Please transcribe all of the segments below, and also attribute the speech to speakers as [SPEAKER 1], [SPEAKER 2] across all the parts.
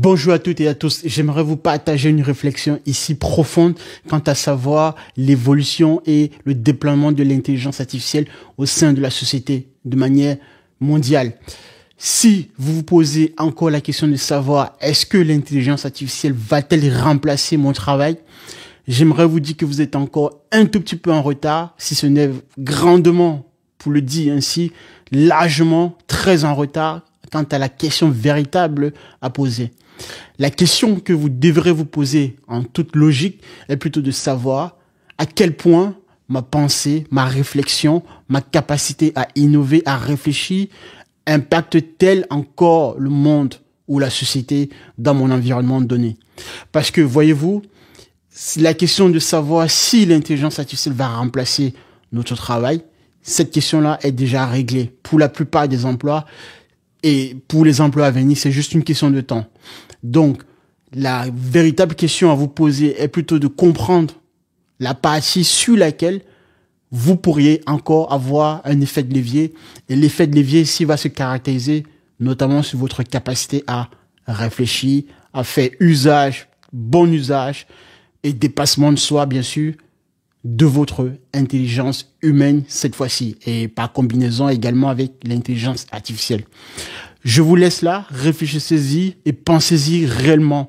[SPEAKER 1] Bonjour à toutes et à tous. J'aimerais vous partager une réflexion ici profonde quant à savoir l'évolution et le déploiement de l'intelligence artificielle au sein de la société de manière mondiale. Si vous vous posez encore la question de savoir est-ce que l'intelligence artificielle va-t-elle remplacer mon travail, j'aimerais vous dire que vous êtes encore un tout petit peu en retard, si ce n'est grandement, pour le dire ainsi, largement très en retard quant à la question véritable à poser. La question que vous devrez vous poser en toute logique est plutôt de savoir à quel point ma pensée, ma réflexion, ma capacité à innover, à réfléchir, impacte-t-elle encore le monde ou la société dans mon environnement donné. Parce que, voyez-vous, la question de savoir si l'intelligence artificielle va remplacer notre travail, cette question-là est déjà réglée pour la plupart des emplois. Et pour les emplois à venir, c'est juste une question de temps. Donc, la véritable question à vous poser est plutôt de comprendre la partie sur laquelle vous pourriez encore avoir un effet de levier. Et l'effet de levier ici va se caractériser notamment sur votre capacité à réfléchir, à faire usage, bon usage et dépassement de soi, bien sûr, de votre intelligence humaine cette fois-ci et par combinaison également avec l'intelligence artificielle. Je vous laisse là, réfléchissez-y et pensez-y réellement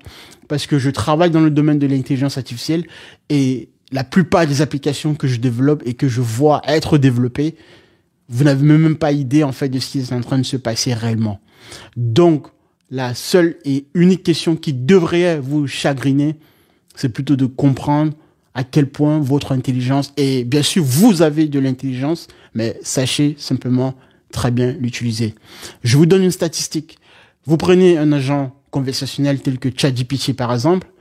[SPEAKER 1] parce que je travaille dans le domaine de l'intelligence artificielle et la plupart des applications que je développe et que je vois être développées, vous n'avez même pas idée en fait de ce qui est en train de se passer réellement. Donc, la seule et unique question qui devrait vous chagriner, c'est plutôt de comprendre à quel point votre intelligence, et bien sûr vous avez de l'intelligence, mais sachez simplement très bien l'utiliser. Je vous donne une statistique. Vous prenez un agent conversationnel tel que ChatGPT par exemple,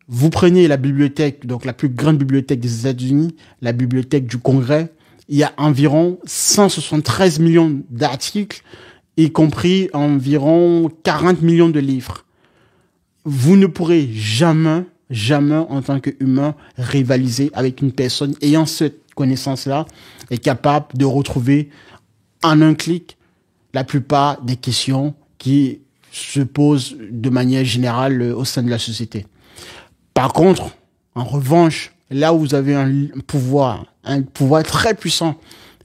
[SPEAKER 1] vous prenez la bibliothèque, donc la plus grande bibliothèque des États-Unis, la bibliothèque du Congrès, il y a environ 173 millions d'articles, y compris environ 40 millions de livres. Vous ne pourrez jamais en tant qu'humain rivaliser avec une personne ayant cette connaissance-là et capable de retrouver en un clic la plupart des questions qui se posent de manière générale au sein de la société. Par contre, en revanche, là où vous avez un pouvoir très puissant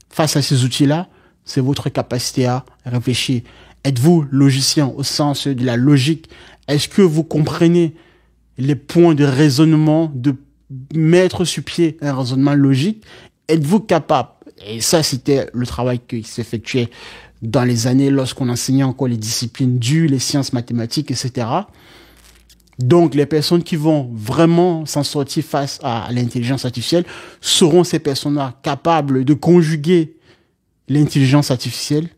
[SPEAKER 1] face à ces outils-là, c'est votre capacité à réfléchir. Êtes-vous logicien au sens de la logique? Est-ce que vous comprenez les points de raisonnement, de mettre sur pied un raisonnement logique? Êtes-vous capable? Et ça, c'était le travail qui s'effectuait dans les années lorsqu'on enseignait encore les disciplines dures, les sciences mathématiques, etc. Donc, les personnes qui vont vraiment s'en sortir face à l'intelligence artificielle seront ces personnes-là capables de conjuguer l'intelligence artificielle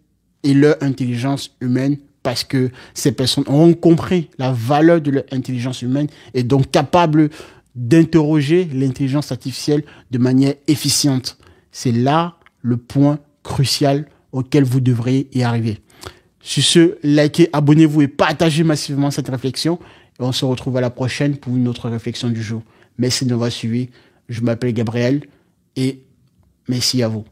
[SPEAKER 1] et leur intelligence humaine parce que ces personnes auront compris la valeur de leur intelligence humaine et donc capables d'interroger l'intelligence artificielle de manière efficiente. C'est là le point crucial auquel vous devriez y arriver. Sur ce, likez, abonnez-vous et partagez massivement cette réflexion. Et on se retrouve à la prochaine pour une autre réflexion du jour. Merci de m'avoir suivi. Je m'appelle Gabriel et merci à vous.